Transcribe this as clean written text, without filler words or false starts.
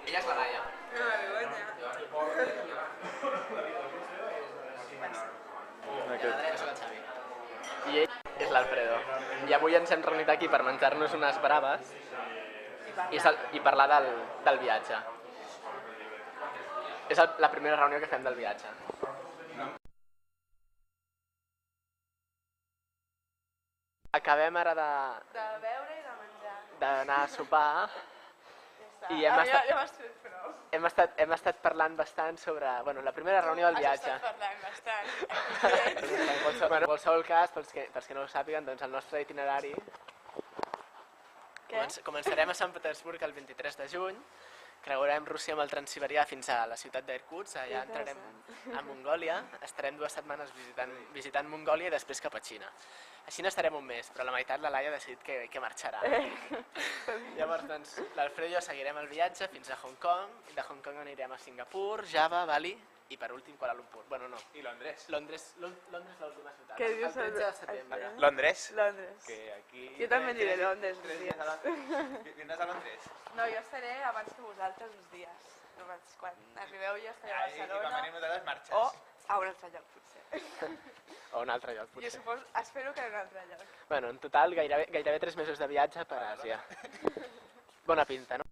Ella és la Laia. Una vergonya. I a la dreta és el Xavi. I ell és l'Alfredo. I avui ens hem reunit aquí per menjar-nos unes braves i parlar del viatge. És la primera reunió que fem del viatge. Acabem ara De beure i de menjar. d'anar a sopar i Ja m'has fet prou. hem estat parlant bastant sobre la primera reunió del viatge. Has estat parlant bastant. En qualsevol cas, pels que no ho sàpiguen, doncs el nostre itinerari... Començarem a Sant Petersburg el 23 de juny, creuarem Rússia amb el Transsiberià fins a la ciutat d'Irkutsk, allà entrarem a Mongòlia, estarem 2 setmanes visitant Mongòlia i després cap a Xina. Així n'estarem un mes, però la meitat la Laia ha decidit que marxarà. Llavors, doncs, l'Alfredo i jo seguirem el viatge fins a Hong Kong, i de Hong Kong anirem a Singapur, Java, Bali i per últim Kuala Lumpur. Bueno, no. I Londres. Londres l'última ciutat. Què dius? El 13 de setembre. Londres. Londres. Que aquí... Jo també aniré a Londres uns dies. Vindràs a Londres? No, jo estaré abans que vosaltres uns dies. Quan arribeu jo estaré a I quan Barcelona. venim nosaltres marxes. O a un altre lloc, potser. O un altre lloc, Jo potser. espero que a un altre lloc. Bueno, en total, gairebé 3 mesos de viatge per Àsia. Bona pinta, no?